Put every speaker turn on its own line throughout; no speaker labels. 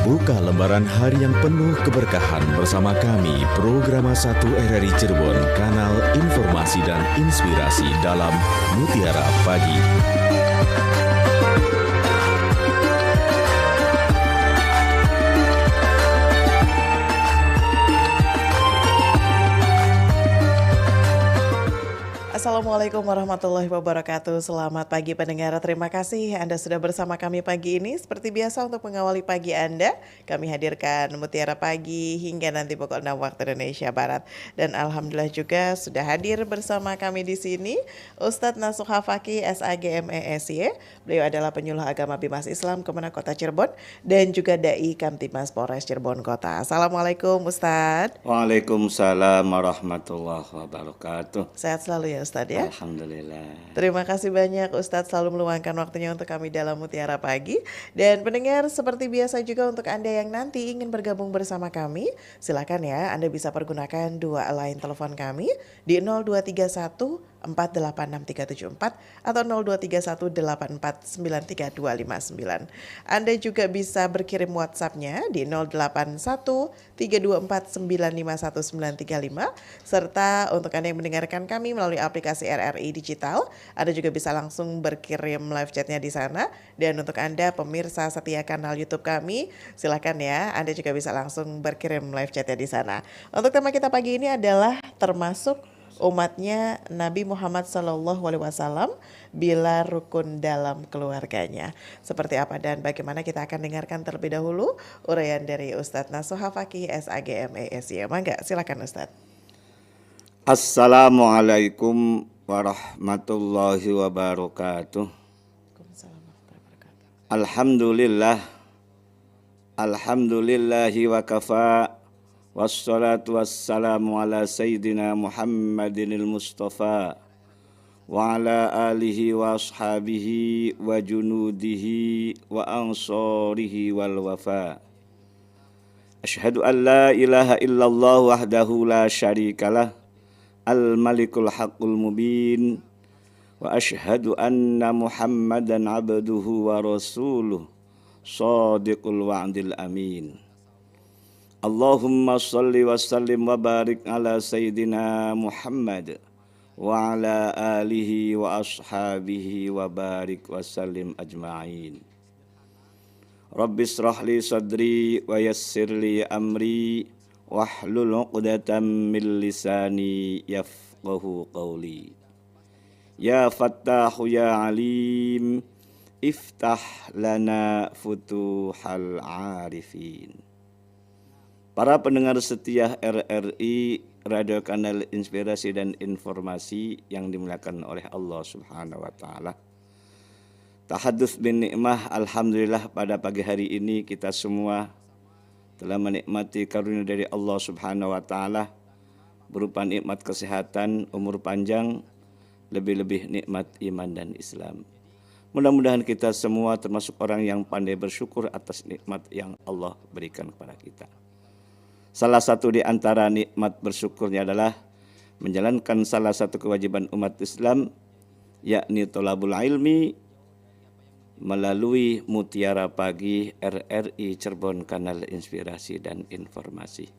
Buka lembaran hari yang penuh keberkahan bersama kami, Programa 1 RRI Cirebon, kanal informasi dan inspirasi dalam Mutiara Pagi.
Assalamualaikum warahmatullahi wabarakatuh. Selamat pagi pendengar. Terima kasih Anda sudah bersama kami pagi ini. Seperti biasa untuk mengawali pagi Anda, kami hadirkan Mutiara Pagi hingga nanti pukul 6 waktu Indonesia Barat. Dan alhamdulillah juga sudah hadir bersama kami di sini Ustadz Nasuh Fakih SAGME SY. Beliau adalah penyuluh agama Bimas Islam Kemenak Kota Cirebon dan juga Dai Kamtibmas Polres Cirebon Kota. Assalamualaikum Ustadz.
Waalaikumsalam warahmatullahi wabarakatuh.
Sehat selalu ya Ustadz ya.
Alhamdulillah.
Terima kasih banyak Ustadz selalu meluangkan waktunya untuk kami dalam Mutiara Pagi. Dan pendengar seperti biasa juga untuk Anda yang nanti ingin bergabung bersama kami, silakan ya Anda bisa pergunakan dua line telepon kami di 0231 486 atau 0231 Anda juga bisa berkirim WhatsApp-nya di 081 serta untuk Anda yang mendengarkan kami melalui aplikasi RRI Digital, Anda juga bisa langsung berkirim live chat-nya di sana. Dan untuk Anda pemirsa setia kanal YouTube kami, silakan ya Anda juga bisa langsung berkirim live chat-nya di sana. Untuk tema kita pagi ini adalah termasuk umatnya Nabi Muhammad SAW bila rukun dalam keluarganya. Seperti apa dan bagaimana kita akan dengarkan terlebih dahulu uraian dari Ustadz Nasuh Fakih SAGME SY. Mangga silakan Ustadz.
Assalamualaikum warahmatullahi wabarakatuh. Alhamdulillah. Alhamdulillahi wa kafa. Wassalatu wassalamu ala sayyidina Muhammadinil Mustafa wa ala alihi wa ashabihi wa junudihi wa ansarihi wal wafa. Ashhadu an la ilaha illallah wahdahu la syarikalah al-malikul haqqul mubin wa ashhadu anna Muhammadan abduhu wa rasuluh shadiqul wa'dil amin. Allahumma salli wa sallim wa barik ala Sayyidina Muhammad wa ala alihi wa ashabihi wa barik wa sallim ajma'in. Rabbi israh li sadri wa yassir li amri wahlul 'uqdatam min lisani yafqahu qawli. Ya Fattahu ya Alim, iftah lana futuhal arifin. Para pendengar setia RRI, Radio Kanal Inspirasi dan Informasi yang dimuliakan oleh Allah Subhanahu wa taala. Tahadduts bin nikmah, alhamdulillah pada pagi hari ini kita semua telah menikmati karunia dari Allah Subhanahu wa taala berupa nikmat kesehatan, umur panjang, lebih-lebih nikmat iman dan Islam. Mudah-mudahan kita semua termasuk orang yang pandai bersyukur atas nikmat yang Allah berikan kepada kita. Salah satu di antara nikmat bersyukurnya adalah menjalankan salah satu kewajiban umat Islam, yakni thalabul ilmi melalui Mutiara Pagi RRI Cirebon, kanal inspirasi dan informasi.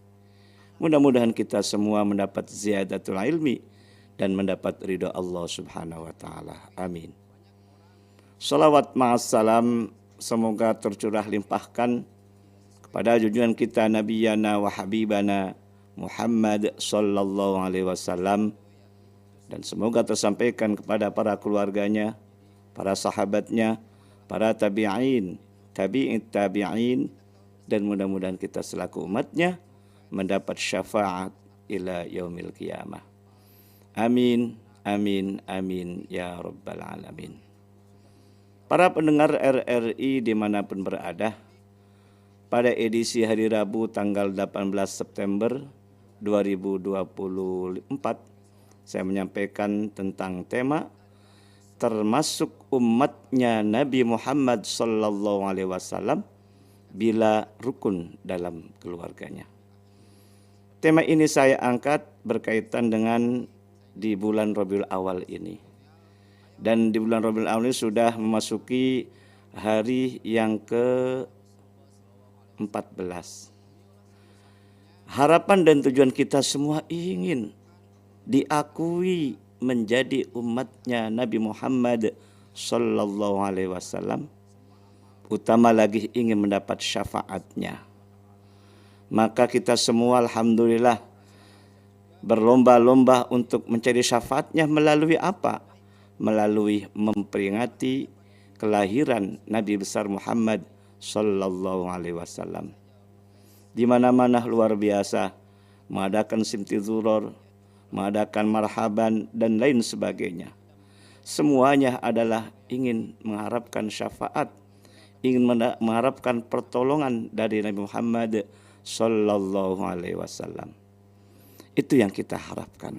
Mudah-mudahan kita semua mendapat ziyadatul ilmi dan mendapat ridha Allah Subhanahu wa taala. Amin. Salawat ma'assalam semoga tercurah limpahkan kepada junjungan kita Nabiyana wa Habibana Muhammad sallallahu alaihi wasallam, dan semoga tersampaikan kepada para keluarganya, para sahabatnya, para tabi'in, tabi'in, dan mudah-mudahan kita selaku umatnya mendapat syafaat ila yaumil qiyamah. Amin, amin, amin ya rabbal alamin. Para pendengar RRI dimanapun berada, pada edisi hari Rabu tanggal 18 September 2024, saya menyampaikan tentang tema termasuk umatnya Nabi Muhammad sallallahu alaihi wasallam bila rukun dalam keluarganya. Tema ini saya angkat berkaitan dengan di bulan Rabiul Awal ini. Dan di bulan Rabiul Awal ini sudah memasuki hari yang 14. Harapan dan tujuan kita semua ingin diakui menjadi umatnya Nabi Muhammad sallallahu alaihi wasallam, utama lagi ingin mendapat syafaatnya. Maka kita semua alhamdulillah berlomba-lomba untuk mencari syafaatnya melalui apa? Melalui memperingati kelahiran Nabi besar Muhammad sallallahu alaihi wasallam. Di mana-mana luar biasa mengadakan simtizuror, mengadakan marhaban dan lain sebagainya. Semuanya adalah ingin mengharapkan syafaat, ingin mengharapkan pertolongan dari Nabi Muhammad sallallahu alaihi wasallam. Itu yang kita harapkan.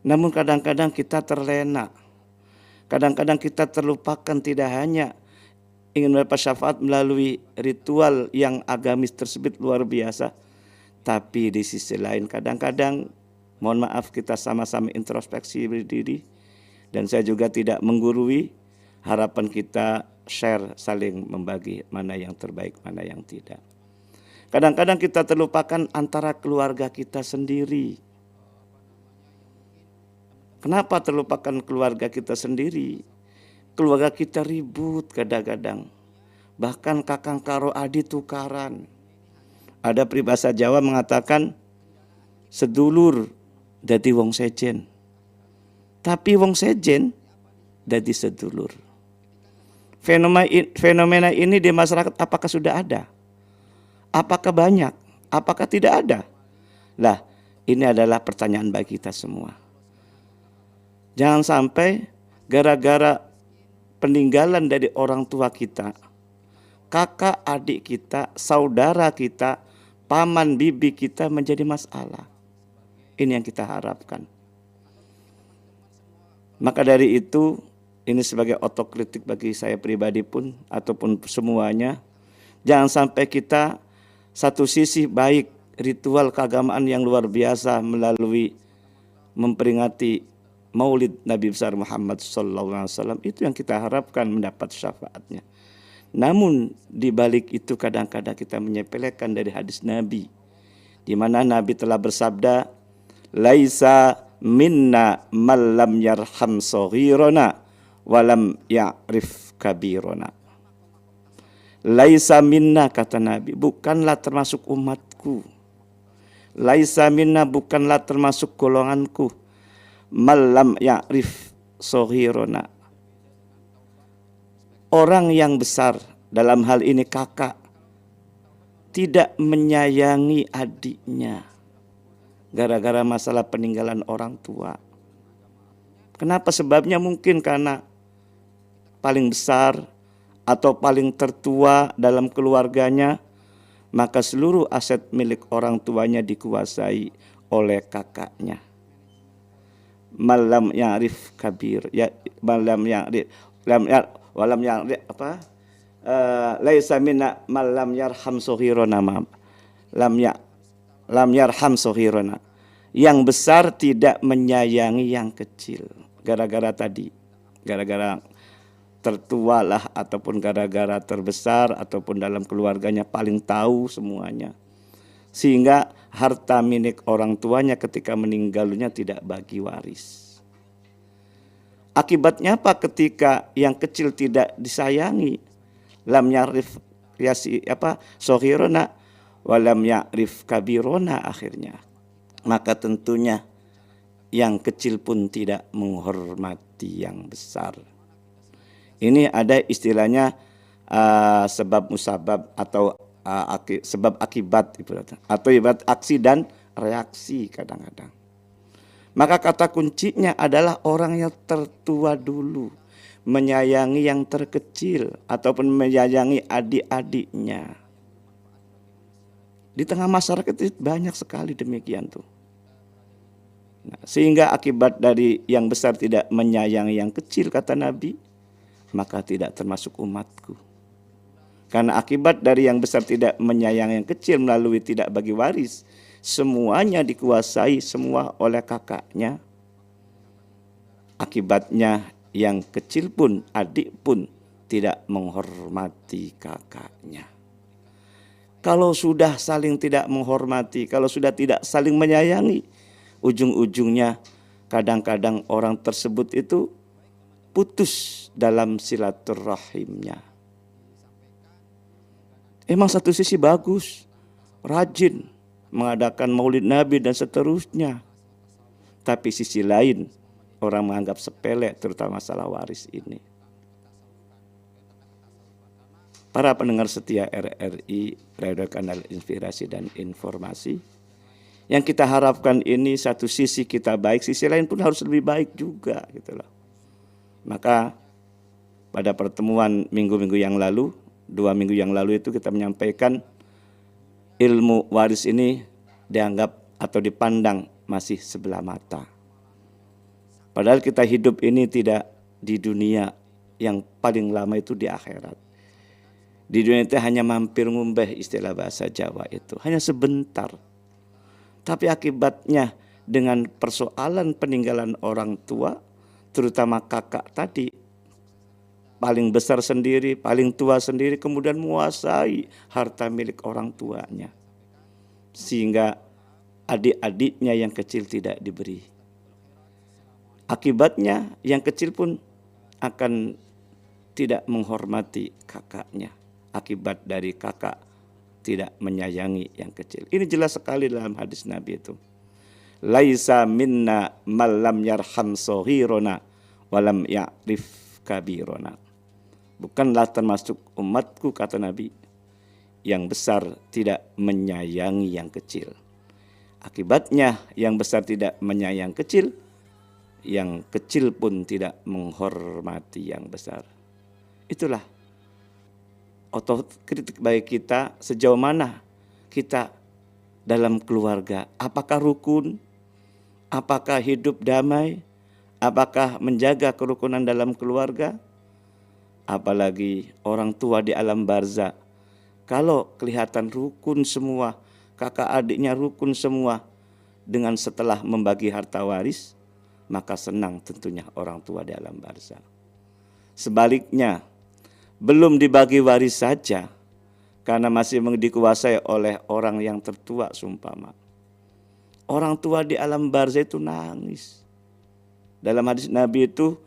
Namun kadang-kadang kita terlena. Kadang-kadang kita terlupakan, tidak hanya ingin mendapat syafaat melalui ritual yang agamis tersebut luar biasa, tapi di sisi lain kadang-kadang, mohon maaf, kita sama-sama introspeksi diri, dan saya juga tidak menggurui. Harapan kita share, saling membagi mana yang terbaik, mana yang tidak. Kadang-kadang kita terlupakan antara keluarga kita sendiri. Kenapa terlupakan keluarga kita sendiri? Keluarga kita ribut kadang-kadang. Bahkan kakang karo adi tukaran. Ada peribahasa Jawa mengatakan sedulur dadi wong sejen. Tapi wong sejen dadi sedulur. Fenomena ini di masyarakat apakah sudah ada? Apakah banyak? Apakah tidak ada? Lah, ini adalah pertanyaan bagi kita semua. Jangan sampai gara-gara peninggalan dari orang tua kita, kakak adik kita, saudara kita, paman bibi kita menjadi masalah. Ini yang kita harapkan. Maka dari itu, ini sebagai otokritik bagi saya pribadi pun, ataupun semuanya, jangan sampai kita satu sisi baik ritual keagamaan yang luar biasa melalui memperingati Maulid Nabi besar Muhammad sallallahu alaihi wasallam, itu yang kita harapkan mendapat syafaatnya. Namun di balik itu kadang-kadang kita menyepelekan dari hadis Nabi, di mana Nabi telah bersabda, laisa minna man lam yarham saghirana walam ya'rif kabirona. Laisa minna, kata Nabi, bukanlah termasuk umatku. Laisa minna, bukanlah termasuk golonganku. Malam ya'rif sohirona, orang yang besar, dalam hal ini kakak, tidak menyayangi adiknya gara-gara masalah peninggalan orang tua. Kenapa? Sebabnya mungkin karena paling besar atau paling tertua dalam keluarganya, maka seluruh aset milik orang tuanya dikuasai oleh kakaknya. Malam ya'rif kabir, ya malam ya'rif walam ya'rif apa? Laisa minna malam yarham sohirona, lam yarham sohirona. Yang besar tidak menyayangi yang kecil. Gara-gara tadi, gara-gara tertua lah, ataupun gara-gara terbesar, ataupun dalam keluarganya paling tahu semuanya. Sehingga harta milik orang tuanya ketika meninggalnya tidak bagi waris. Akibatnya apa? Ketika yang kecil tidak disayangi, lam ya'rif sohirona walam ya'rif kabirona, akhirnya maka tentunya yang kecil pun tidak menghormati yang besar. Ini ada istilahnya sebab musabab atau sebab akibat, atau ibarat aksi dan reaksi kadang-kadang. Maka kata kuncinya adalah orang yang tertua dulu menyayangi yang terkecil ataupun menyayangi adik-adiknya. Di tengah masyarakat itu banyak sekali demikian tuh. Nah, sehingga akibat dari yang besar tidak menyayangi yang kecil, kata Nabi, maka tidak termasuk umatku. Karena akibat dari yang besar tidak menyayangi yang kecil melalui tidak bagi waris, semuanya dikuasai semua oleh kakaknya. Akibatnya yang kecil pun, adik pun tidak menghormati kakaknya. Kalau sudah saling tidak menghormati, kalau sudah tidak saling menyayangi, ujung-ujungnya kadang-kadang orang tersebut itu putus dalam silaturahimnya. Emang satu sisi bagus, rajin mengadakan maulid Nabi dan seterusnya. Tapi sisi lain orang menganggap sepele terutama masalah waris ini. Para pendengar setia RRI, Radio Kanal Inspirasi dan Informasi, yang kita harapkan ini satu sisi kita baik, sisi lain pun harus lebih baik juga gitu loh. Maka pada pertemuan minggu-minggu yang lalu, 2 minggu yang lalu itu kita menyampaikan ilmu waris ini dianggap atau dipandang masih sebelah mata. Padahal kita hidup ini tidak di dunia, yang paling lama itu di akhirat. Di dunia itu hanya mampir ngumbeh, istilah bahasa Jawa itu, hanya sebentar. Tapi akibatnya dengan persoalan peninggalan orang tua, terutama kakak tadi, paling besar sendiri, paling tua sendiri, kemudian menguasai harta milik orang tuanya. Sehingga adik-adiknya yang kecil tidak diberi. Akibatnya yang kecil pun akan tidak menghormati kakaknya. Akibat dari kakak tidak menyayangi yang kecil. Ini jelas sekali dalam hadis Nabi itu. Laisa minna malam yarham sohirona walam ya'rif kabirona. Bukanlah termasuk umatku, kata Nabi, yang besar tidak menyayangi yang kecil. Akibatnya yang besar tidak menyayangi kecil, yang kecil pun tidak menghormati yang besar. Itulah otokritik bagi kita, sejauh mana kita dalam keluarga. Apakah rukun? Apakah hidup damai? Apakah menjaga kerukunan dalam keluarga? Apalagi orang tua di alam barzah. Kalau kelihatan rukun semua, kakak adiknya rukun semua, dengan setelah membagi harta waris, maka senang tentunya orang tua di alam barzah. Sebaliknya, belum dibagi waris saja, karena masih dikuasai oleh orang yang tertua sumpama. Orang tua di alam barzah itu nangis. Dalam hadis Nabi itu,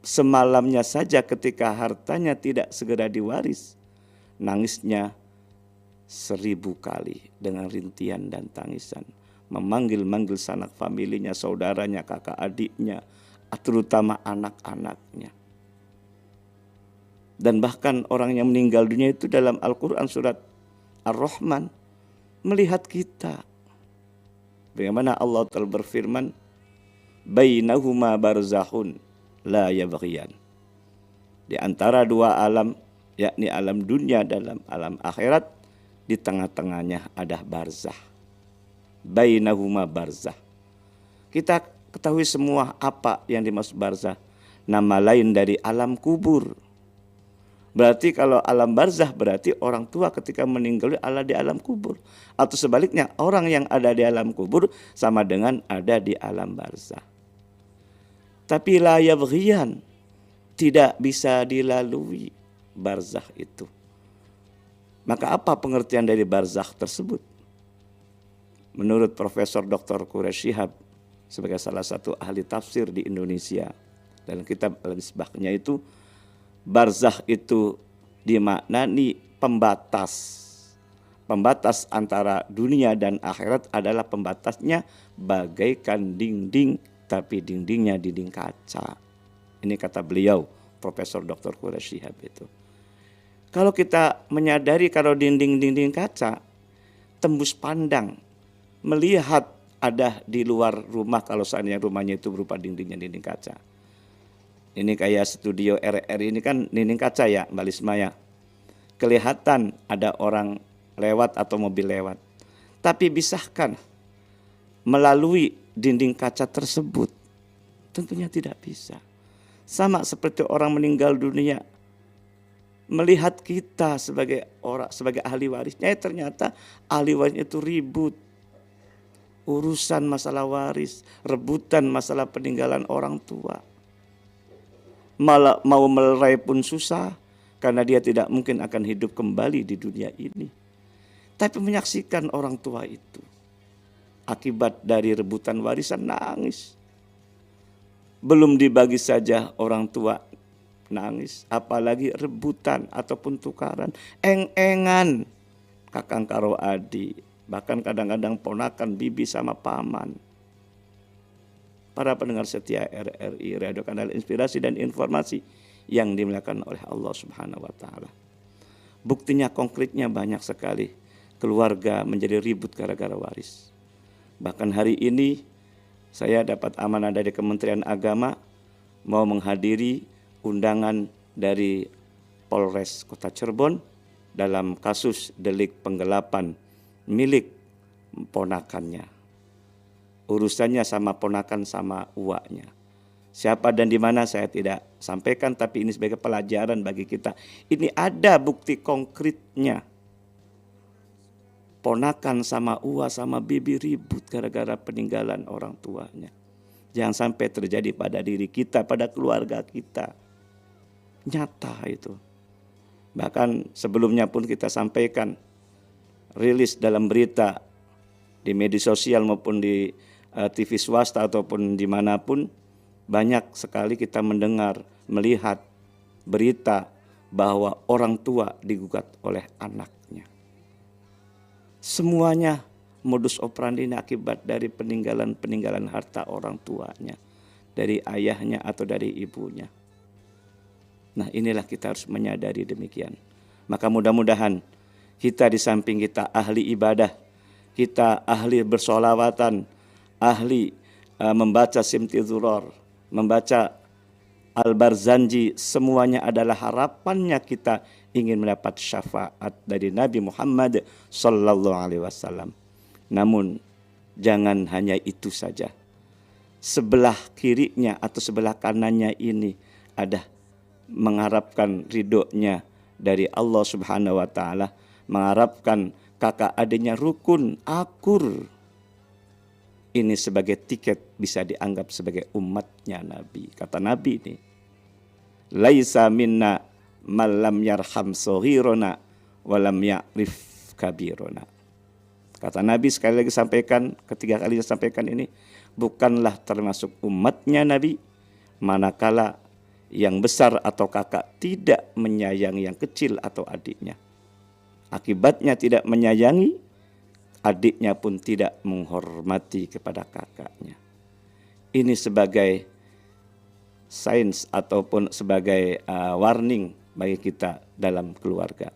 semalamnya saja ketika hartanya tidak segera diwaris, nangisnya 1000 kali dengan rintian dan tangisan. Memanggil-manggil sanak familinya, saudaranya, kakak adiknya, terutama anak-anaknya. Dan bahkan orang yang meninggal dunia itu dalam Al-Quran surat Ar-Rahman melihat kita. Bagaimana Allah telah berfirman, bainahuma barzahun la yabghiyan. Di antara dua alam, yakni alam dunia dan alam akhirat, di tengah-tengahnya ada barzah. Bainahuma barzah. Kita ketahui semua apa yang dimaksud barzah. Nama lain dari alam kubur. Berarti kalau alam barzah berarti orang tua ketika meninggal ada di alam kubur. Atau sebaliknya, orang yang ada di alam kubur sama dengan ada di alam barzah. Tapi la yabghiyan, tidak bisa dilalui barzah itu. Maka apa pengertian dari barzah tersebut? Menurut Profesor Dr. Quraish Shihab sebagai salah satu ahli tafsir di Indonesia, dalam kitab Al-Misbahnya itu, barzah itu dimaknani pembatas. Pembatas antara dunia dan akhirat adalah pembatasnya bagaikan dinding, tapi dindingnya dinding kaca. Ini kata beliau, Profesor Dr. Quraish Shihab itu. Kalau kita menyadari kalau dinding-dinding kaca, tembus pandang, melihat ada di luar rumah kalau seandainya rumahnya itu berupa dindingnya dinding kaca. Ini kayak studio RRI ini kan dinding kaca ya Mbak Lisma ya. Kelihatan ada orang lewat atau mobil lewat. Tapi bisakah melalui dinding kaca tersebut? Tentunya tidak bisa. Sama seperti orang meninggal dunia. Melihat kita sebagai orang, sebagai ahli warisnya, ternyata ahli warisnya itu ribut. Urusan masalah waris, rebutan masalah peninggalan orang tua. Malah mau melerai pun susah karena dia tidak mungkin akan hidup kembali di dunia ini. Tapi menyaksikan orang tua itu akibat dari rebutan warisan nangis. Belum dibagi saja orang tua nangis, apalagi rebutan ataupun tukaran, eng-engan kakang karo adik, bahkan kadang-kadang ponakan bibi sama paman. Para pendengar setia RRI Radio Kanal Inspirasi dan Informasi yang dimuliakan oleh Allah Subhanahu wa taala. Buktinya konkretnya banyak sekali. Keluarga menjadi ribut gara-gara waris. Bahkan hari ini saya dapat amanah dari Kementerian Agama mau menghadiri undangan dari Polres Kota Cirebon dalam kasus delik penggelapan milik ponakannya. Urusannya sama ponakan sama uaknya. Siapa dan di mana saya tidak sampaikan, tapi ini sebagai pelajaran bagi kita. Ini ada bukti konkretnya. Ponakan sama uak sama bibi ribut gara-gara peninggalan orang tuanya. Jangan sampai terjadi pada diri kita, pada keluarga kita. Nyata itu. Bahkan sebelumnya pun kita sampaikan, rilis dalam berita di media sosial maupun di TV swasta ataupun dimanapun, banyak sekali kita mendengar, melihat berita bahwa orang tua digugat oleh anaknya. Semuanya modus operandi ini akibat dari peninggalan harta orang tuanya, dari ayahnya atau dari ibunya. Nah, inilah kita harus menyadari demikian. Maka mudah-mudahan kita di samping kita ahli ibadah, kita ahli bersolawatan, ahli membaca Simtiduror, membaca Al-Barzanji, semuanya adalah harapannya kita ingin mendapat syafaat dari Nabi Muhammad sallallahu alaihi wasallam. Namun jangan hanya itu saja. Sebelah kirinya atau sebelah kanannya ini ada mengharapkan ridhonya dari Allah Subhanahu wa taala, mengharapkan kakak adiknya rukun, akur. Ini sebagai tiket bisa dianggap sebagai umatnya Nabi. Kata Nabi ini, laisa minna malam yarham sohirona walam ya'rif kabirona. Kata Nabi sekali lagi sampaikan, ketiga kali sampaikan ini, bukanlah termasuk umatnya Nabi manakala yang besar atau kakak tidak menyayangi yang kecil atau adiknya. Akibatnya tidak menyayangi, adiknya pun tidak menghormati kepada kakaknya. Ini sebagai sains ataupun sebagai warning bagi kita dalam keluarga.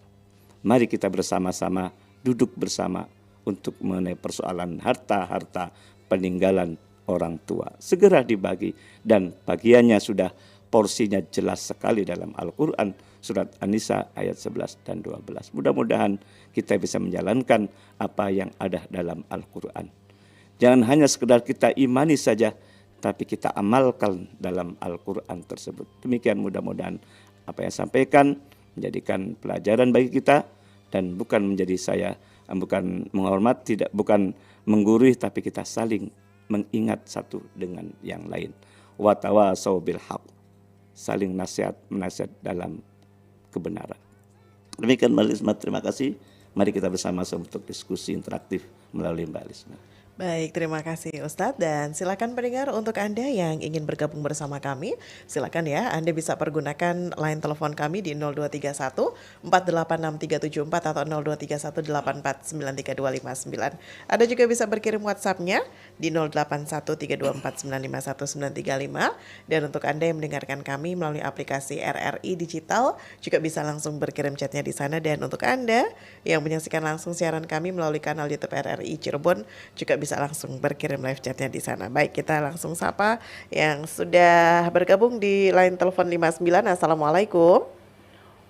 Mari kita bersama-sama duduk bersama untuk mengenai persoalan harta-harta peninggalan orang tua. Segera dibagi dan bagiannya sudah porsinya jelas sekali dalam Al-Quran, surat An-Nisa ayat 11 dan 12. Mudah-mudahan kita bisa menjalankan apa yang ada dalam Al-Quran. Jangan hanya sekedar kita imani saja, tapi kita amalkan dalam Al-Quran tersebut. Demikian mudah-mudahan apa yang saya sampaikan menjadikan pelajaran bagi kita dan bukan menjadi saya, bukan menghormat, bukan menggurui, tapi kita saling mengingat satu dengan yang lain. Wa tawasau bil haq. Saling menasihat dalam kebenaran. Demikian Mbak Lisma, terima kasih. Mari kita bersama-sama untuk diskusi interaktif melalui Mbak Lisma.
Baik, terima kasih Ustadz, dan silakan pendengar untuk Anda yang ingin bergabung bersama kami, silakan ya, Anda bisa pergunakan line telepon kami di 0231 486374 atau 0231 8493259. Anda juga bisa berkirim WhatsApp-nya di 081324951935, dan untuk Anda yang mendengarkan kami melalui aplikasi RRI Digital juga bisa langsung berkirim chatnya di sana, dan untuk Anda yang menyaksikan langsung siaran kami melalui kanal YouTube RRI Cirebon juga bisa langsung berkirim live chatnya di sana. Baik, kita langsung sapa yang sudah bergabung di line telepon 59. Assalamualaikum.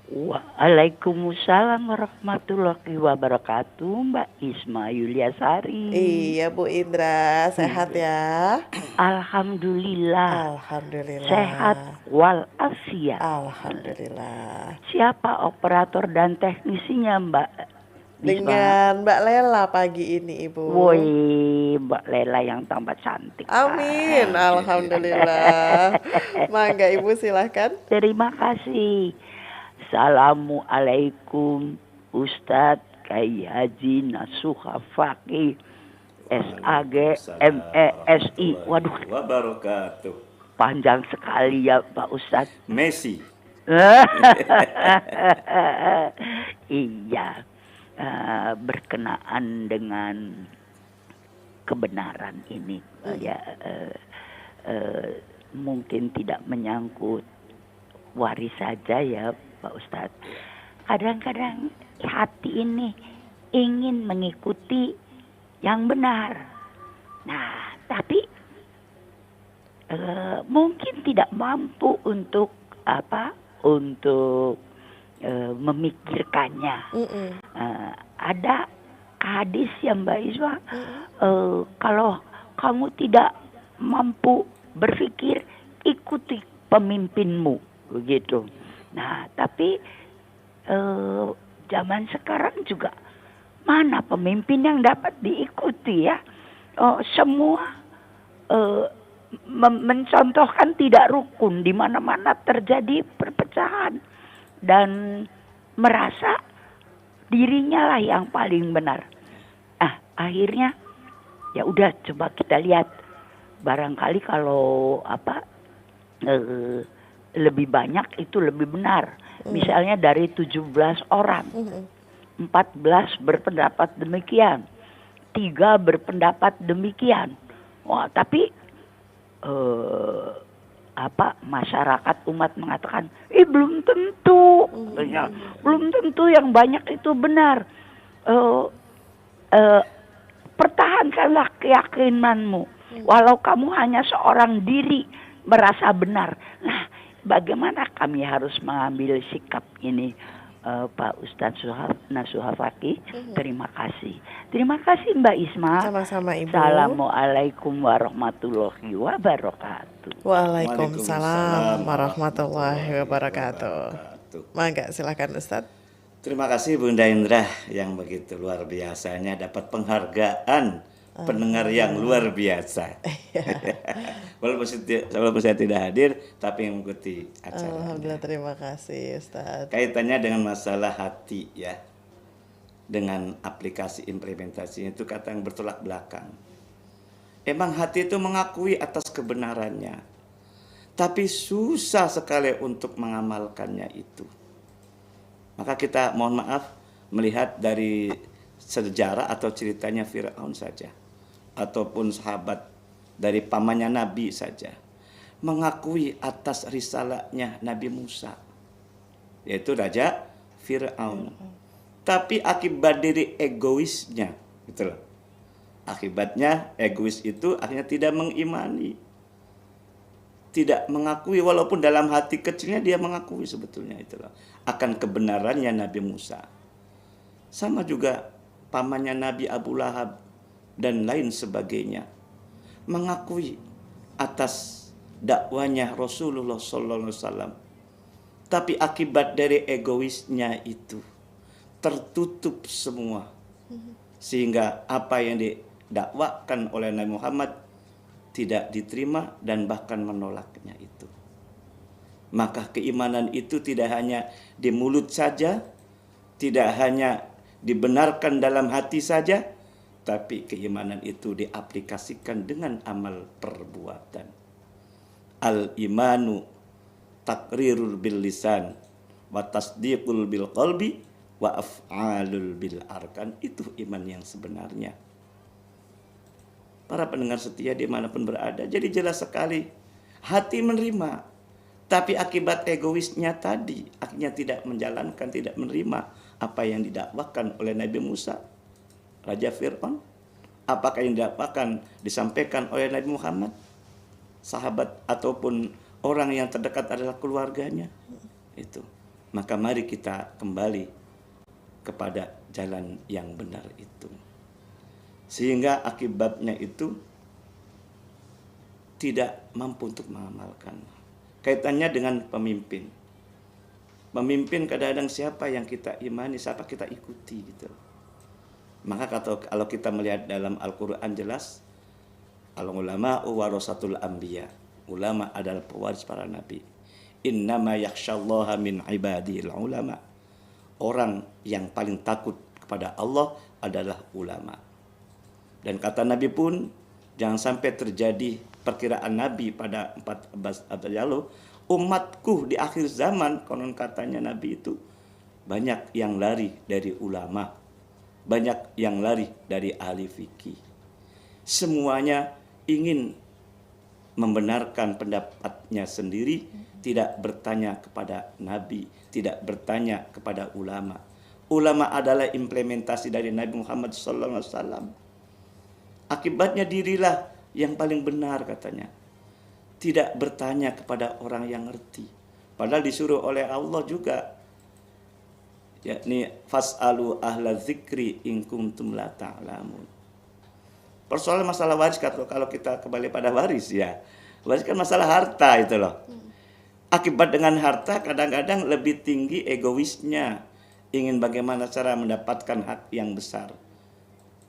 Waalaikumsalam warahmatullahi wabarakatuh, Mbak Isma Yuliasari.
Iya Bu Indra, sehat ya?
Alhamdulillah.
Alhamdulillah.
Sehat walafiat.
Alhamdulillah.
Siapa operator dan teknisinya, Mbak Isma?
Dengan Mbak Lela pagi ini Ibu.
Woi, Mbak Lela yang tambah cantik.
Amin, alhamdulillah. Mangga Ibu silahkan.
Terima kasih. Assalamualaikum Ustadz Kiai Haji Nasuha Fakih SAG MESI. Waduh,
Wabarakatuh.
panjang sekali ya Pak Ustadz.
Messi.
Iya, berkenaan dengan kebenaran ini ya, mungkin tidak menyangkut waris saja ya Pak Ustadz. Kadang-kadang hati ini ingin mengikuti yang benar. Nah, tapi mungkin tidak mampu untuk memikirkannya. Ada hadis ya Mbak Iswa, kalau kamu tidak mampu berpikir, ikuti pemimpinmu, begitu. Nah, tapi zaman sekarang juga mana pemimpin yang dapat diikuti ya? Semua mencontohkan tidak rukun, di mana-mana terjadi perpecahan dan merasa dirinya lah yang paling benar. Akhirnya ya udah, coba kita lihat, barangkali kalau lebih banyak itu lebih benar. Misalnya dari 17 orang, 14 berpendapat demikian, 3 berpendapat demikian. Wah, tapi masyarakat umat mengatakan, belum tentu, belum tentu yang banyak itu benar. Pertahankanlah keyakinanmu, walau kamu hanya seorang diri merasa benar. Nah, bagaimana kami harus mengambil sikap ini, Pak Ustadz Nasuha Fakih? Terima kasih. Terima kasih Mbak Isma.
Sama-sama Ibu.
Assalamualaikum warahmatullahi wabarakatuh.
Waalaikumsalam warahmatullahi wabarakatuh. Mangga, silakan Ustadz.
Terima kasih Bunda Indra yang begitu luar biasanya dapat penghargaan pendengar yang luar biasa. Walaupun saya tidak hadir, tapi mengikuti acara.
Alhamdulillah, terima kasih Ustadz.
Kaitannya dengan masalah hati ya, dengan aplikasi implementasinya itu kata yang bertolak belakang. Emang hati itu mengakui atas kebenarannya, tapi susah sekali untuk mengamalkannya itu. Maka kita mohon maaf melihat dari sejarah atau ceritanya Fir'aun saja, ataupun sahabat dari pamannya Nabi saja, mengakui atas risalahnya Nabi Musa, yaitu Raja Fir'aun. Tapi akibat diri egoisnya, gitu loh. Akibatnya egois itu akhirnya tidak mengimani, tidak mengakui, walaupun dalam hati kecilnya dia mengakui sebetulnya itulah akan kebenarannya Nabi Musa. Sama juga pamannya Nabi Abu Lahab dan lain sebagainya, mengakui atas dakwanya Rasulullah SAW. Tapi akibat dari egoisnya itu tertutup semua, sehingga apa yang didakwakan oleh Nabi Muhammad tidak diterima dan bahkan menolaknya itu. Maka keimanan itu tidak hanya di mulut saja, tidak hanya dibenarkan dalam hati saja, tapi keimanan itu diaplikasikan dengan amal perbuatan. Al-imanu taqrirul bil lisan wa tasdiqul bil qalbi wa af'alul bil arkan. Itu iman yang sebenarnya. Para pendengar setia dimanapun berada, jadi jelas sekali hati menerima, tapi akibat egoisnya tadi akhirnya tidak menjalankan, tidak menerima apa yang didakwakan oleh Nabi Musa, Raja Fir'aun. Apakah yang didakwakan disampaikan oleh Nabi Muhammad, sahabat ataupun orang yang terdekat adalah keluarganya. Itu. Maka mari kita kembali kepada jalan yang benar itu. Sehingga akibatnya itu tidak mampu untuk mengamalkan. Kaitannya dengan pemimpin. Pemimpin kadang-kadang siapa yang kita imani, siapa kita ikuti gitu. Maka kalau kita melihat dalam Al-Quran jelas, al-ulama warasatul anbiya. Ulama adalah pewaris para nabi. Innama yakhsyallaha min ibadil ulama. Orang yang paling takut kepada Allah adalah ulama. Dan kata Nabi pun, jangan sampai terjadi perkiraan Nabi pada 14 abad lalu, umatku di akhir zaman, konon katanya Nabi itu, banyak yang lari dari ulama, banyak yang lari dari ahli fikih. Semuanya ingin membenarkan pendapatnya sendiri, tidak bertanya kepada Nabi, tidak bertanya kepada ulama. Ulama adalah implementasi dari Nabi Muhammad SAW. Akibatnya dirilah yang paling benar katanya. Tidak bertanya kepada orang yang ngerti. Padahal disuruh oleh Allah juga. Yakni fas'alu ahla dzikri in kuntum la ta'lamun. Persoalan masalah waris, kalau kita kembali pada waris ya. Waris kan masalah harta itu loh. Akibat dengan harta kadang-kadang lebih tinggi egoisnya. Ingin bagaimana cara mendapatkan hak yang besar.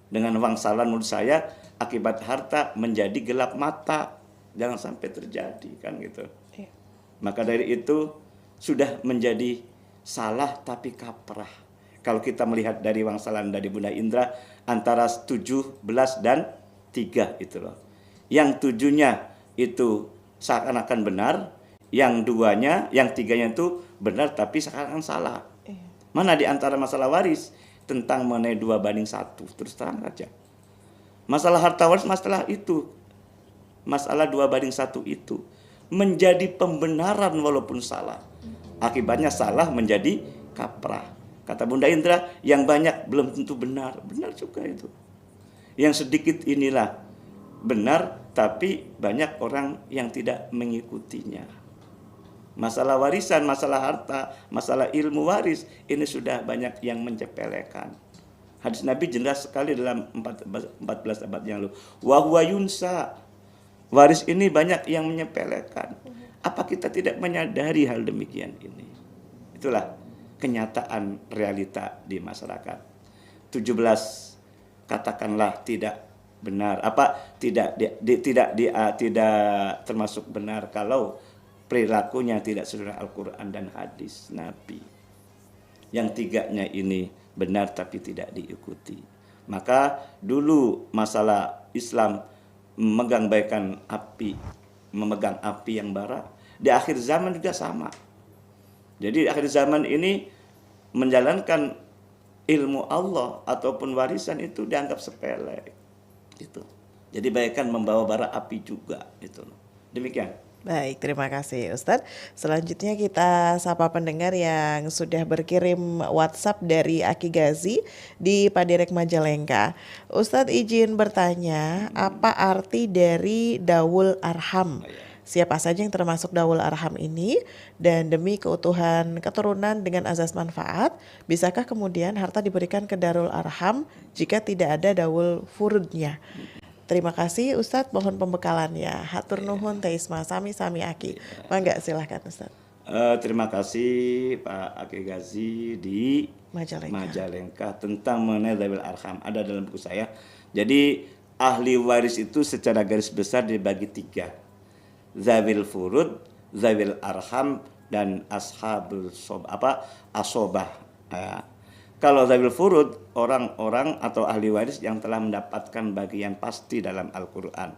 Dengan wangsalan menurut saya akibat harta menjadi gelap mata. Jangan sampai terjadi kan gitu. Iya. Maka dari itu sudah menjadi salah tapi kaprah. Kalau kita melihat dari wangsalan dari Bunda Indra antara 17 dan 3 itu loh. Yang 7-nya itu seakan-akan benar, yang 2-nya, yang 3-nya itu benar tapi seakan-akan salah. Mana di antara masalah waris tentang mengenai 2:1, terus terang saja. Masalah harta waris masalah itu. Masalah 2:1 itu menjadi pembenaran walaupun salah. Akibatnya salah menjadi kaprah. Kata Bunda Indra, yang banyak belum tentu benar. Benar juga itu. Yang sedikit inilah benar, tapi banyak orang yang tidak mengikutinya. Masalah warisan, masalah harta, masalah ilmu waris, ini sudah banyak yang mencepelekan. Hadis Nabi jelas sekali dalam 14 abad yang lalu. Wa huwa yunsa. Waris ini banyak yang menyepelekan. Apa kita tidak menyadari hal demikian ini? Itulah kenyataan realita di masyarakat. 17 katakanlah tidak benar. Tidak termasuk benar kalau perilakunya tidak sesuai Al-Quran dan hadis Nabi. Yang 3-nya ini benar tapi tidak diikuti. Maka dulu masalah Islam memegang api yang bara, di akhir zaman juga sama. Jadi di akhir zaman ini menjalankan ilmu Allah ataupun warisan itu dianggap sepele. Itu. Jadi bagaikan membawa bara api juga itu. Demikian.
Baik, terima kasih Ustadz. Selanjutnya kita sapa pendengar yang sudah berkirim WhatsApp dari Aki Gazi di Padirek Majalengka. Ustadz izin bertanya, apa arti dari Dawul Arham? Siapa saja yang termasuk Dawul Arham ini? Dan demi keutuhan keturunan dengan azas manfaat, bisakah kemudian harta diberikan ke Darul Arham jika tidak ada Dawul Furudnya? Terima kasih Ustadz, mohon pembekalannya. Hatur nuhun Teisma Sami Aki. Mangga silahkan Ustadz.
Terima kasih Pak Aki Gazi di Majalengka tentang mengenai Dawul Arham. Ada dalam buku saya. Jadi ahli waris itu secara garis besar dibagi 3. Zawil Furud, Zawil Arham, dan Ashabul Asobah. Kalau Zawil Furud, orang-orang atau ahli waris yang telah mendapatkan bagian pasti dalam Al-Quran.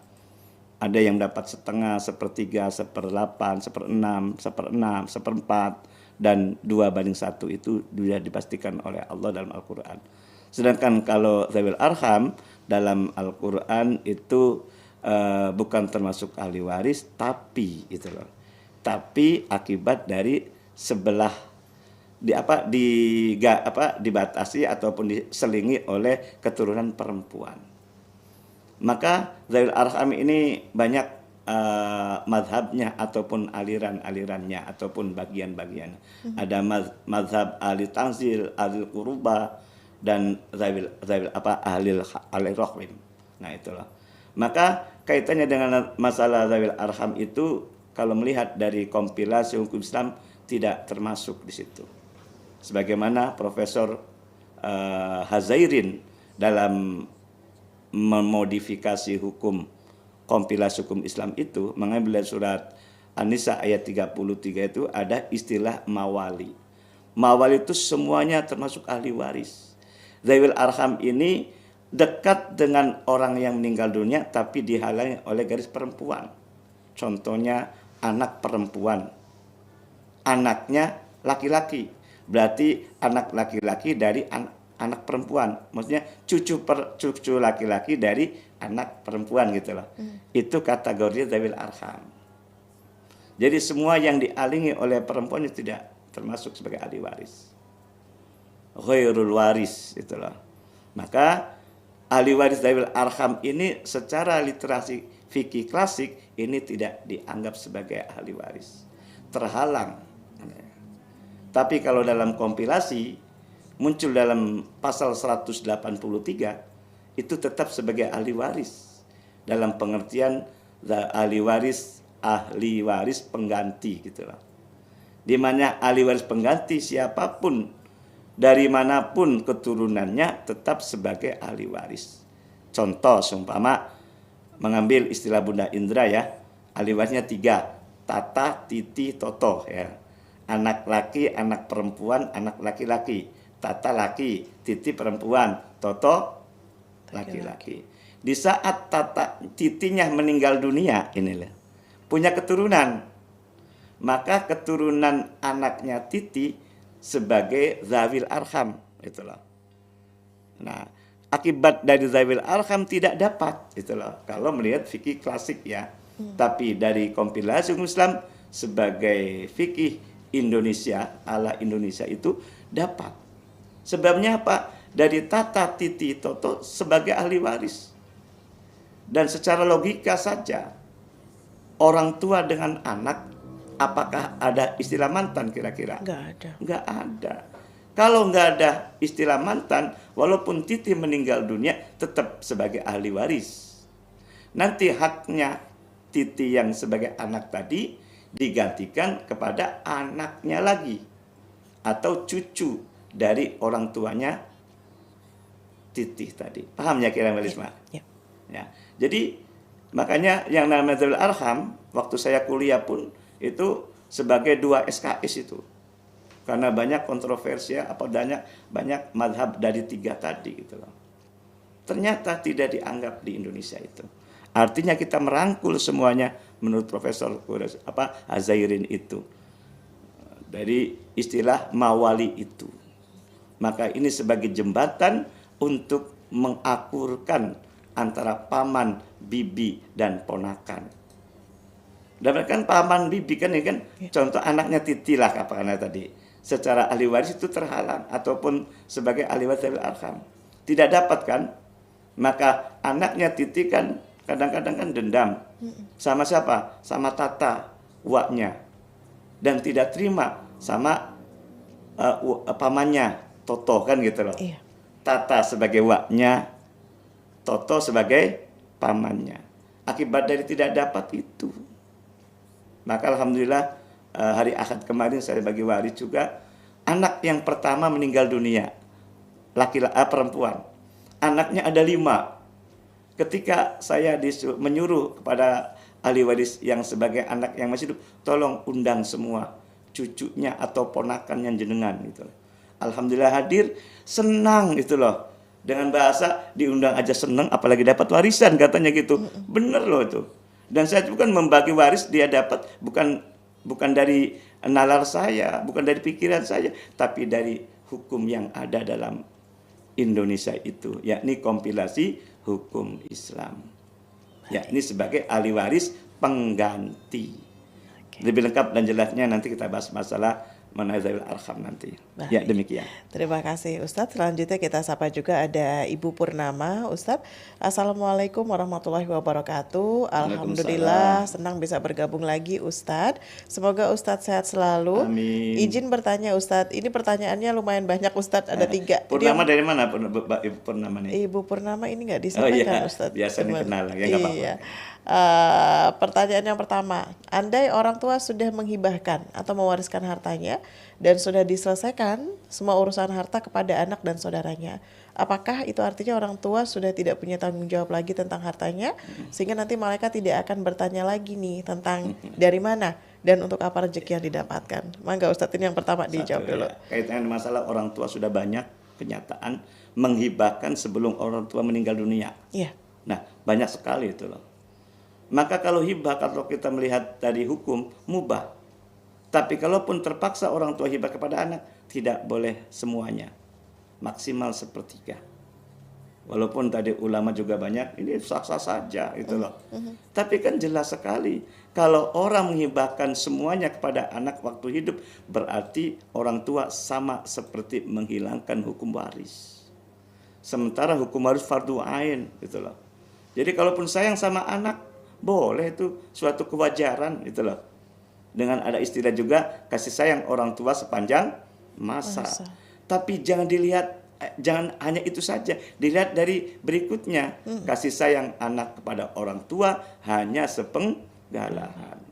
Ada yang dapat setengah, 1/3, 1/8, 1/6, 1/6, 1/4, dan 2:1 itu sudah dipastikan oleh Allah dalam Al-Quran. Sedangkan kalau Zawil Arham dalam Al-Quran itu bukan termasuk ahli waris, tapi akibat dari sebelah dibatasi ataupun diselingi oleh keturunan perempuan. Maka Zawil Arham ini banyak mazhabnya ataupun aliran-alirannya ataupun bagian-bagian. Ada mazhab ahli tanzil, ahli qurba, dan zawil ahli rahim. Nah itulah. Maka kaitannya dengan masalah Zawil Arham itu kalau melihat dari kompilasi hukum Islam tidak termasuk di situ. Sebagaimana Profesor Hazairin dalam memodifikasi hukum kompilasi hukum Islam itu mengambil surat An-Nisa ayat 33 itu ada istilah mawali. Mawali itu semuanya termasuk ahli waris. Zawil arham ini dekat dengan orang yang meninggal dunia tapi dihalangi oleh garis perempuan. Contohnya anak perempuan, anaknya laki-laki, berarti anak laki-laki dari anak perempuan, maksudnya cucu laki-laki dari anak perempuan gitu loh. Itu kategori zawil arham. Jadi semua yang dialingi oleh perempuan itu tidak termasuk sebagai ahli waris, ghairul waris itulah. Maka ahli waris zawil arham ini secara literasi fikih klasik ini tidak dianggap sebagai ahli waris, terhalang. Tapi kalau dalam kompilasi muncul dalam pasal 183 itu tetap sebagai ahli waris dalam pengertian ahli waris pengganti gitulah. Di mana ahli waris pengganti siapapun dari manapun keturunannya tetap sebagai ahli waris. Contoh seumpama mengambil istilah Bunda Indra ya, ahli warisnya 3, Tata, Titi, Toto ya. Anak laki, anak perempuan, anak laki-laki. Tata laki, Titi perempuan, Toto laki-laki. Di saat titinya meninggal dunia inilah punya keturunan, maka keturunan anaknya Titi sebagai zawil arham itulah. Nah, akibat dari zawil arham tidak dapat itulah kalau melihat fikih klasik ya. Tapi dari kompilasi Islam sebagai fikih Indonesia ala Indonesia itu dapat. Sebabnya apa? Dari Tata, Titi, Toto sebagai ahli waris. Dan secara logika saja orang tua dengan anak, apakah ada istilah mantan kira-kira?
Nggak ada.
Nggak ada. Kalau nggak ada istilah mantan, walaupun Titi meninggal dunia, tetap sebagai ahli waris. Nanti haknya Titi yang sebagai anak tadi digantikan kepada anaknya lagi. Atau cucu dari orang tuanya Titi tadi. Paham ya kira-kira Mbak Risma? Ya. Jadi makanya yang namanya zawil arham waktu saya kuliah pun itu sebagai 2 SKS itu. Karena banyak kontroversi apa banyak madhab dari 3 tadi gitu loh. Ternyata tidak dianggap di Indonesia itu. Artinya kita merangkul semuanya menurut Profesor Azairin itu. Dari istilah mawali itu. Maka ini sebagai jembatan untuk mengakurkan antara paman, bibi, dan ponakan. Dan kan paman, bibi kan ini kan contoh anaknya Titi lah apakah tadi. Secara ahli waris itu terhalang ataupun sebagai ahli waris zawil arham. Tidak dapat kan? Maka anaknya Titi kan kadang-kadang kan dendam. Sama siapa? Sama Tata, waknya. Dan tidak terima sama pamannya, Toto kan gitu loh.
Iya.
Tata sebagai waknya, Toto sebagai pamannya. Akibat dari tidak dapat itu. Maka alhamdulillah hari Ahad kemarin saya bagi waris juga. Anak yang pertama meninggal dunia. Perempuan. Anaknya ada 5. Ketika saya menyuruh kepada ahli waris yang sebagai anak yang masih hidup. Tolong undang semua cucunya atau ponakan yang jenengan gitu. Alhamdulillah hadir, senang itu loh. Dengan bahasa diundang aja senang, apalagi dapat warisan katanya gitu. Bener loh itu. Dan saya bukan membagi waris dia dapat bukan dari nalar saya, bukan dari pikiran saya, tapi dari hukum yang ada dalam Indonesia itu, yakni kompilasi hukum Islam. Yakni sebagai ahli waris pengganti. Lebih lengkap dan jelasnya nanti kita bahas masalah mengenai zawil arham nanti.
Baik.
Ya demikian.
Terima kasih Ustadz. Selanjutnya kita sapa juga ada Ibu Purnama. Ustadz, Assalamualaikum warahmatullahi wabarakatuh. Alhamdulillah senang bisa bergabung lagi Ustadz. Semoga Ustadz sehat selalu.
Amin.
Izin bertanya Ustadz, ini pertanyaannya lumayan banyak Ustadz, ada 3.
Purnama dari mana Ibu Purnama nih?
Ibu Purnama ini nggak disampaikan Ustadz.
Biasanya kenal ya, nggak apa-apa.
Iya. Pertanyaan yang pertama, andai orang tua sudah menghibahkan atau mewariskan hartanya dan sudah diselesaikan semua urusan harta kepada anak dan saudaranya, apakah itu artinya orang tua sudah tidak punya tanggung jawab lagi tentang hartanya, sehingga nanti malaikat tidak akan bertanya lagi nih tentang dari mana dan untuk apa rezeki yang didapatkan? Mangga Ustadz, ini yang pertama dijawab dulu.
Ya. Kaitan dengan masalah orang tua sudah banyak kenyataan menghibahkan sebelum orang tua meninggal dunia.
Iya.
Nah, banyak sekali itu loh. Maka kalau hibah, kalau kita melihat dari hukum, mubah. Tapi kalaupun terpaksa orang tua hibah kepada anak, tidak boleh semuanya. Maksimal sepertiga. Walaupun tadi ulama juga banyak, ini sah-sah saja gitu loh. Tapi kan jelas sekali, kalau orang menghibahkan semuanya kepada anak waktu hidup, berarti orang tua sama seperti menghilangkan hukum waris. Sementara hukum waris fardu ain gitu loh. Jadi kalaupun sayang sama anak, boleh itu suatu kewajaran gitu loh. Dengan ada istilah juga kasih sayang orang tua sepanjang masa. Tapi jangan hanya itu saja, dilihat dari berikutnya. Kasih sayang anak kepada orang tua hanya sepenggalahan.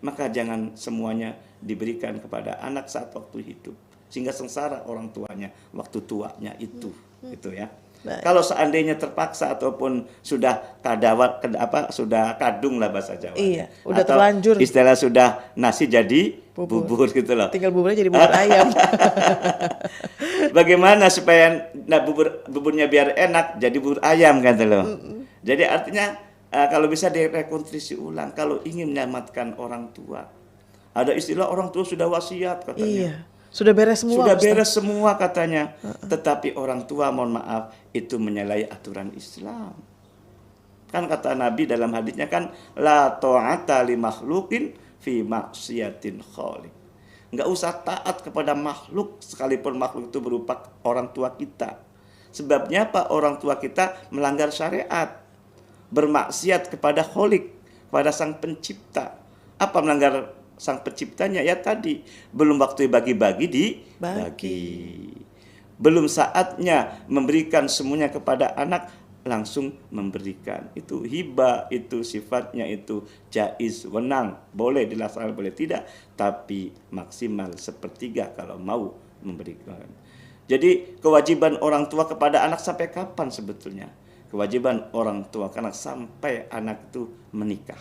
Maka jangan semuanya diberikan kepada anak saat waktu hidup, sehingga sengsara orang tuanya waktu tuanya itu. Gitu ya.
Baik.
Kalau seandainya terpaksa ataupun sudah sudah kadung lah bahasa Jawa.
Iya, udah
atau
terlanjur.
Istilah sudah nasi jadi bubur gitu loh.
Tinggal buburnya jadi bubur ayam.
Bagaimana supaya buburnya biar enak jadi bubur ayam kan loh. Jadi artinya kalau bisa direkonstruksi ulang, kalau ingin menyelamatkan orang tua. Ada istilah orang tua sudah wasiat katanya.
Iya. Sudah beres semua.
Sudah
Ustaz.
beres semua katanya. Tetapi orang tua mohon maaf itu menyalahi aturan Islam. Kan kata Nabi dalam hadisnya kan la ta'ata li makhluqin fi maksiatin khaliq. Enggak usah taat kepada makhluk sekalipun makhluk itu berupa orang tua kita. Sebabnya apa? Orang tua kita melanggar syariat, bermaksiat kepada Khaliq, kepada Sang Pencipta. Apa melanggar Sang Penciptanya? Ya tadi, belum waktu bagi-bagi dibagi. Belum saatnya memberikan semuanya kepada anak, langsung memberikan. Itu hibah, itu sifatnya itu jaiz, wenang, boleh dilaksanakan, boleh tidak, tapi maksimal sepertiga kalau mau memberikan. Jadi kewajiban orang tua kepada anak sampai kapan sebetulnya? Kewajiban orang tua ke anak sampai anak itu menikah.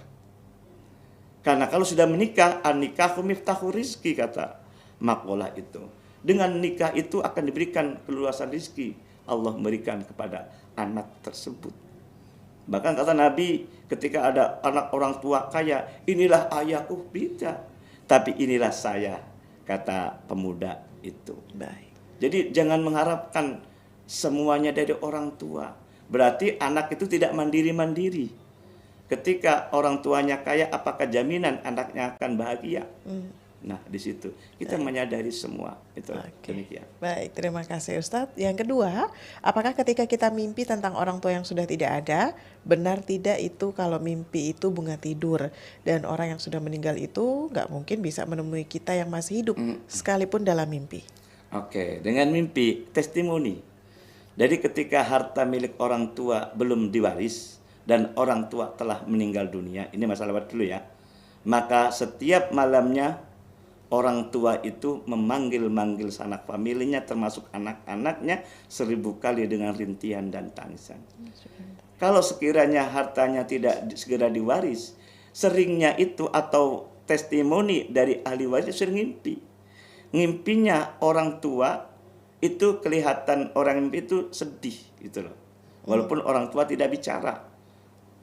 Karena kalau sudah menikah, an-nikahu miftahu rizki, kata makalah itu. Dengan nikah itu akan diberikan keluasan rizki. Allah memberikan kepada anak tersebut. Bahkan kata Nabi, ketika ada anak orang tua kaya, inilah ayahku, tidak. Tapi inilah saya, kata pemuda itu.
Baik.
Jadi jangan mengharapkan semuanya dari orang tua. Berarti anak itu tidak mandiri-mandiri. Ketika orang tuanya kaya, apakah jaminan anaknya akan bahagia? Nah, di situ kita menyadari semua. Itu demikian.
Baik, terima kasih Ustadz. Yang kedua, apakah ketika kita mimpi tentang orang tua yang sudah tidak ada, benar tidak itu kalau mimpi itu bunga tidur, dan orang yang sudah meninggal itu nggak mungkin bisa menemui kita yang masih hidup, sekalipun dalam mimpi?
Oke, dengan mimpi, testimoni. Jadi ketika harta milik orang tua belum diwaris, dan orang tua telah meninggal dunia, ini masalah dulu ya, maka setiap malamnya orang tua itu memanggil-manggil sanak familinya termasuk anak-anaknya 1000 kali dengan rintihan dan tangisan. Kalau sekiranya hartanya tidak segera diwaris, seringnya itu atau testimoni dari ahli waris sering ngimpi. Ngimpinya orang tua itu kelihatan orang mimpi itu sedih gitu loh. Walaupun orang tua tidak bicara.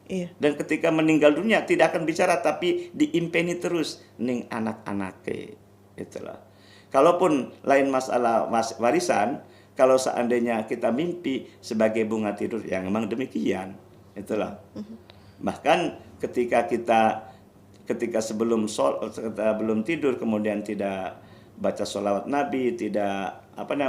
Iya.
Dan ketika meninggal dunia tidak akan bicara, tapi diimpeni terus ning anak-anake, itulah. Kalaupun lain masalah warisan, kalau seandainya kita mimpi sebagai bunga tidur, yang memang demikian, itulah. Bahkan ketika sebelum belum tidur kemudian tidak baca sholawat Nabi, tidak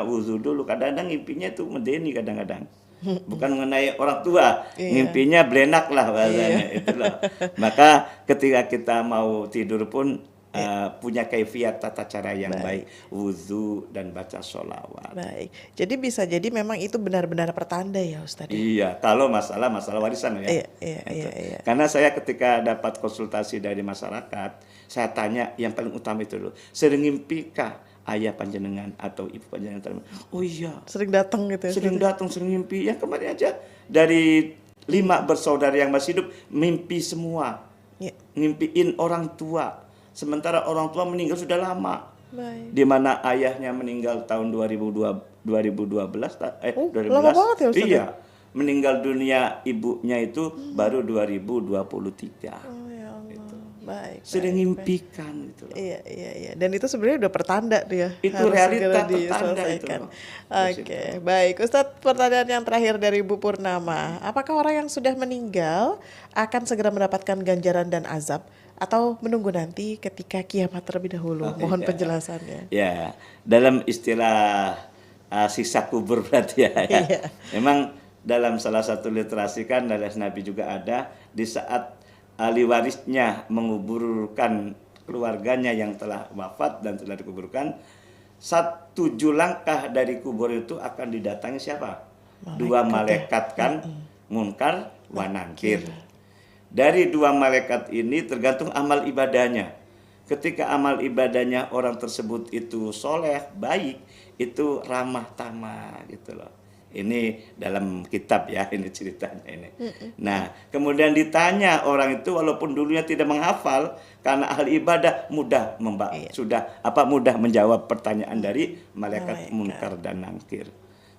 wudu dulu, kadang-kadang mimpinya itu medeni kadang-kadang. Bukan mengenai orang tua, mimpinya belenak lah bahasanya, itulah. Maka ketika kita mau tidur pun punya kaifiat tata cara yang baik, wudu dan baca sholawat.
Baik, jadi bisa jadi memang itu benar-benar pertanda ya Ustadz?
Iya, kalau masalah warisan ya.
Iya.
Karena saya ketika dapat konsultasi dari masyarakat, saya tanya yang paling utama itu dulu, sering mimpikah ayah panjenengan atau ibu panjenengan? Oh iya.
Sering datang gitu ya?
Sering datang, sering mimpi. Yang kemarin aja dari 5 bersaudara yang masih hidup mimpi semua. Ngimpiin orang tua. Sementara orang tua meninggal sudah lama.
Baik.
di mana ayahnya meninggal tahun 2012
lama banget ya, Ustaz, ya?
Iya, meninggal dunia ibunya itu baru 2023.
Oh ya Allah. Baik.
Sudah
baik,
ngimpikan gitu loh.
Iya, iya, iya. Dan itu sebenarnya udah pertanda tuh ya.
Itu
harus
realita
segera
pertanda itu
diselesaikan.
loh.
Oke, baik. Ustadz, pertanyaan yang terakhir dari Bu Purnama. Apakah orang yang sudah meninggal akan segera mendapatkan ganjaran dan azab? Atau menunggu nanti ketika kiamat terlebih dahulu? Mohon
iya.
penjelasannya.
Ya, dalam istilah siksa kubur berarti ya.
Iya.
Memang dalam salah satu literasi kan dari Nabi juga ada di saat ahli warisnya menguburkan keluarganya yang telah wafat dan telah dikuburkan, 1 langkah dari kubur itu akan didatangi siapa? Dua malaikat kan, Munkar wa Nakir. Dari 2 malaikat ini tergantung amal ibadahnya. Ketika amal ibadahnya orang tersebut itu soleh, baik, itu ramah tamah gitu loh. Ini dalam kitab ya, ini ceritanya ini. Nah, kemudian ditanya orang itu walaupun dulunya tidak menghafal, karena ahli ibadah mudah mudah menjawab pertanyaan dari malaikat Munkar dan Nakir.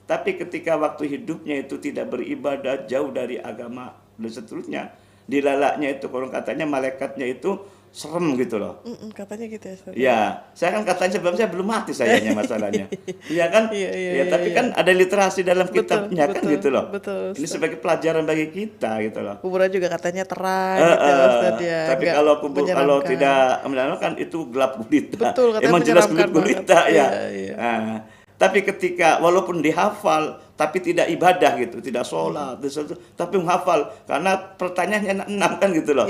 Tapi ketika waktu hidupnya itu tidak beribadah, jauh dari agama dan seterusnya, dilalaknya itu kalau katanya malaikatnya itu serem gitu loh.
Katanya gitu ya, Ustaz.
Ya, saya kan katanya sebelum saya belum mati sayanya masalahnya. Iya kan?
Iya,
Tapi kan ada literasi dalam kitabnya kan
betul,
gitu loh.
betul,
Ini
Ustaz.
sebagai pelajaran bagi kita gitu loh.
Kuburan juga katanya terang gitu ya, Ustaz, ya.
Tapi
Nggak
kalau kalau
menyeramkan.
tidak menyeramkan itu gelap gulita.
Betul, katanya
Emang jelas
menyeramkan
gulita
banget.
ya.
Iya.
Nah, tapi ketika walaupun dihafal tapi tidak ibadah gitu, tidak sholat, tapi menghafal karena pertanyaannya 6 kan gitu loh.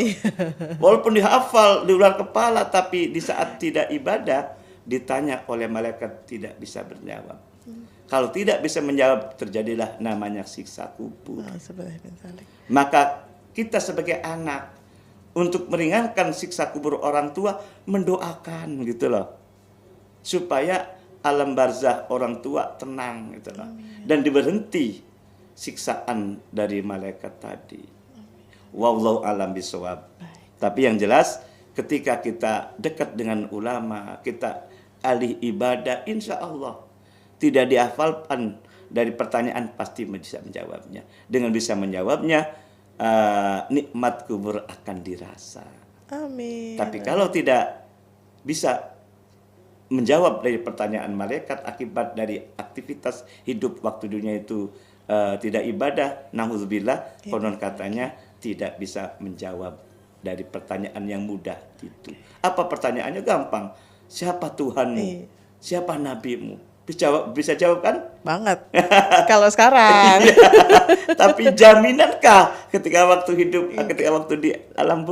Walaupun dihafal di luar kepala tapi di saat tidak ibadah ditanya oleh malaikat tidak bisa menjawab. Kalau tidak bisa menjawab terjadilah namanya siksa kubur. Maka kita sebagai anak untuk meringankan siksa kubur orang tua mendoakan gitu loh. Supaya alam barzah orang tua tenang gitu loh. Dan diberhenti siksaan dari malaikat tadi. Wallahu alam bisawab. Tapi yang jelas ketika kita dekat dengan ulama, kita ahli ibadah, insya Allah tidak dihafalkan dari pertanyaan pasti bisa menjawabnya. Dengan bisa menjawabnya, nikmat kubur akan dirasa.
Amin.
Tapi kalau tidak bisa menjawab dari pertanyaan malaikat akibat dari aktivitas hidup waktu dunia itu tidak ibadah, na'udzubillah, konon katanya tidak bisa menjawab dari pertanyaan yang mudah itu. Apa pertanyaannya? Gampang. Siapa Tuhanmu? Siapa nabimu? Bisa jawab kan?
Banget. Kalau sekarang.
Tapi jaminankah ketika waktu hidup, ketika waktu di alam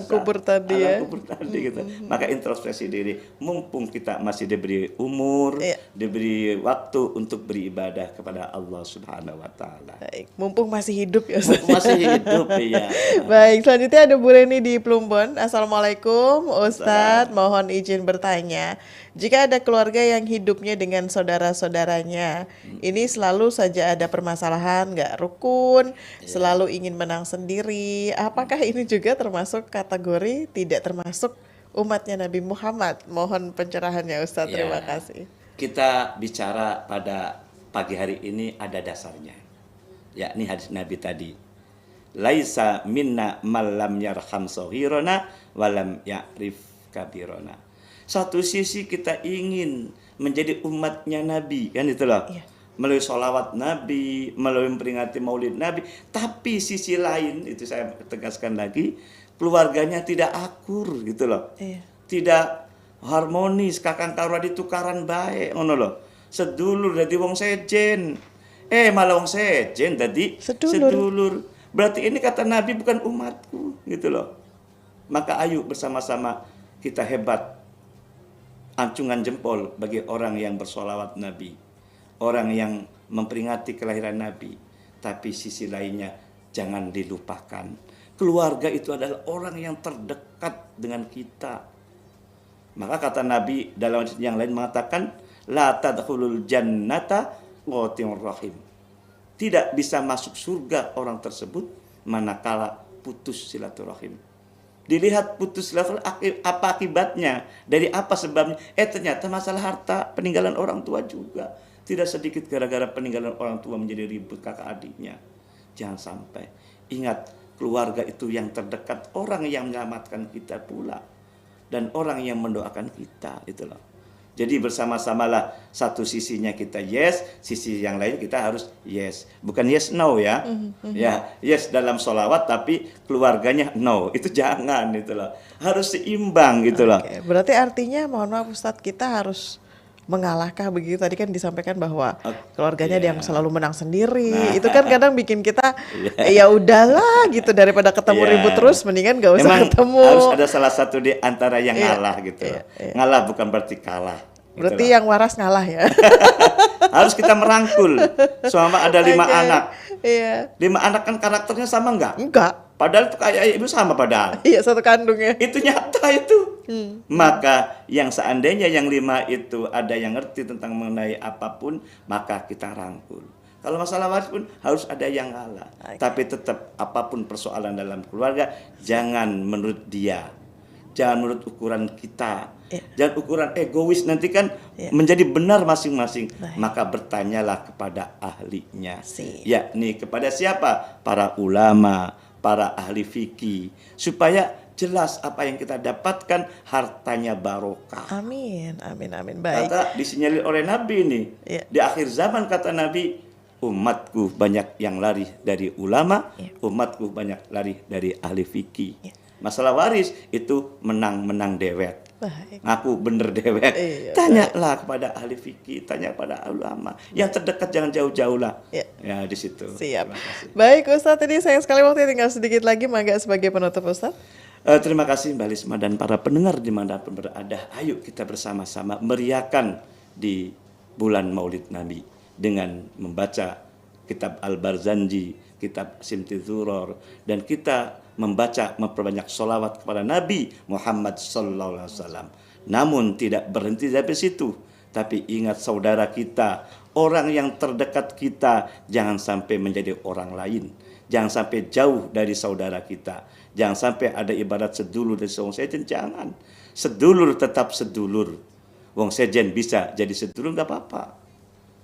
kubur tadi ya.
Alam kubur tadi gitu. Maka introspeksi diri, mumpung kita masih diberi umur, diberi waktu untuk beribadah kepada Allah Subhanahu wa taala.
Baik, mumpung masih hidup ya, Ustaz.
Mumpung masih hidup ya.
Baik, selanjutnya ada Bu Reni di Plumbon. Assalamualaikum, Ustadz. Mohon izin bertanya. Jika ada keluarga yang hidupnya dengan saudara-saudaranya, ini selalu saja ada permasalahan, nggak rukun, selalu ingin menang sendiri. Apakah ini juga termasuk kategori tidak termasuk umatnya Nabi Muhammad? Mohon pencerahannya, Ustadz. Terima kasih.
Kita bicara pada pagi hari ini ada dasarnya. Yakni hadis Nabi tadi. Laisa minna malam yarham sohirona walam ya'rif kabirona. Satu sisi kita ingin menjadi umatnya Nabi, kan itu loh. Melalui sholawat Nabi, melalui memperingati maulid Nabi. Tapi sisi lain, itu saya tegaskan lagi, keluarganya tidak akur gitu loh. Tidak harmonis, kakang karwa ditukaran baik, ngono loh. Sedulur dadi wong sejen. Malah wong sejen dadi sedulur. Berarti ini kata Nabi bukan umatku, gitu loh. Maka ayo bersama-sama kita hebat. Acungan jempol bagi orang yang bersolawat Nabi, orang yang memperingati kelahiran Nabi. Tapi sisi lainnya jangan dilupakan. Keluarga itu adalah orang yang terdekat dengan kita. Maka kata Nabi dalam hadis yang lain mengatakan, la tadkhulul jannata qatimur rahim. Tidak bisa masuk surga orang tersebut manakala putus silaturahim. Dilihat putus level apa akibatnya, dari apa sebabnya. Ternyata masalah harta peninggalan orang tua juga. Tidak sedikit gara-gara peninggalan orang tua menjadi ribut kakak adiknya. Jangan sampai. Ingat, keluarga itu yang terdekat, orang yang menyelamatkan kita pula. Dan orang yang mendoakan kita, itulah. Jadi bersama-samalah, satu sisinya kita yes, sisi yang lain kita harus yes. Bukan yes no ya. Ya, yes dalam sholawat tapi keluarganya no. Itu jangan itulah. Harus seimbang gitulah.
Oke, berarti artinya mohon maaf Ustadz, kita harus mengalahkah begitu? Tadi kan disampaikan bahwa keluarganya dia yang selalu menang sendiri. Itu kan kadang bikin kita ya udahlah gitu, daripada ketemu ribut terus mendingan gak usah
Memang
ketemu.
harus ada salah satu di antara yang ngalah gitu. Ngalah bukan berarti kalah.
Berarti yang waras ngalah ya.
Harus kita merangkul. Selama ada 5 anak.
Iya.
5 anak kan karakternya sama enggak?
Enggak.
Padahal itu kayak ibu sama padahal.
Iya, satu kandung ya.
Itu nyata itu. Maka yang seandainya yang 5 itu ada yang ngerti tentang mengenai apapun, maka kita rangkul. Kalau masalah waris pun harus ada yang ngalah. Tapi tetap apapun persoalan dalam keluarga, jangan menurut dia. Jangan menurut ukuran kita. Jangan ukuran egois, nanti kan menjadi benar masing-masing. Maka bertanyalah kepada ahlinya. Yakni kepada siapa? Para ulama, para ahli fikih, supaya jelas apa yang kita dapatkan hartanya barokah.
Amin, amin, amin. Baik.
Kata disinyalir oleh Nabi nih. Di akhir zaman kata Nabi, umatku banyak yang lari dari ulama, umatku banyak lari dari ahli fikih. Masalah waris itu menang-menang dewek.
Baik.
Ngaku bener dewek. Tanyalah kepada ahli fikih, tanya pada ulama. Yang terdekat jangan jauh-jauh lah. Ya di situ.
Siap. Baik Ustadz, ini sayang sekali waktu tinggal sedikit lagi, mangga sebagai penutup Ustadz.
Terima kasih Mbak Lisma dan para pendengar dimanapun berada. Ayo kita bersama-sama meriahkan di bulan Maulid Nabi dengan membaca kitab Al-Barzanji, kitab Simtizuror, dan kita memperbanyak sholawat kepada Nabi Muhammad sallallahu alaihi wasallam. Namun tidak berhenti sampai situ, tapi ingat saudara kita, orang yang terdekat kita, jangan sampai menjadi orang lain. Jangan sampai jauh dari saudara kita. Jangan sampai ada ibarat sedulur dari wong sejen, jangan. Sedulur tetap sedulur. Wong sejen bisa jadi sedulur, enggak apa-apa.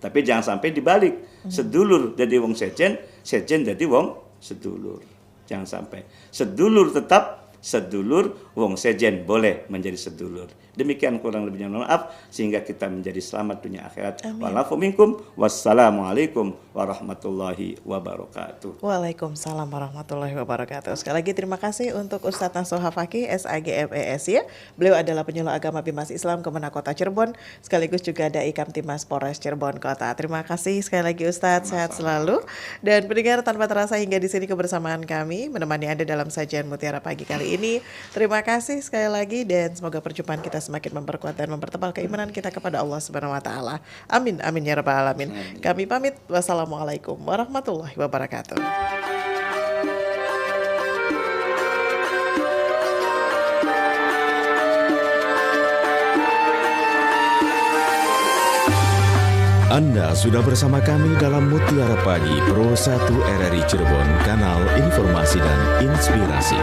Tapi jangan sampai dibalik. Sedulur jadi wong sejen, sejen jadi wong sedulur. Jangan sampai. Sedulur tetap sedulur, wong sejen boleh menjadi sedulur. Demikian kurang lebihnya, mohon maaf, sehingga kita menjadi selamat dunia akhirat. Wa'alafu minkum, wassalamualaikum warahmatullahi wabarakatuh.
Waalaikumsalam warahmatullahi wabarakatuh. Sekali lagi terima kasih untuk Ustadz Nasuha Fakih, SAGMES ya. Beliau adalah penyuluh agama Bimas Islam Kemenak Kota Cirebon, sekaligus juga Dai Kamtimas Polres Cirebon Kota. Terima kasih sekali lagi Ustadz, sehat selalu. Dan pendengar, tanpa terasa hingga di sini kebersamaan kami menemani Anda dalam sajian Mutiara Pagi kali ini. Terima kasih sekali lagi dan semoga perjumpaan kita semakin memperkuat dan mempertebal keimanan kita kepada Allah Subhanahu wa taala. Amin amin ya rabbal alamin. Kami pamit. Wassalamualaikum warahmatullahi wabarakatuh.
Anda sudah bersama kami dalam Mutiara Pagi Pro 1 RRI Cirebon, kanal informasi dan inspirasi.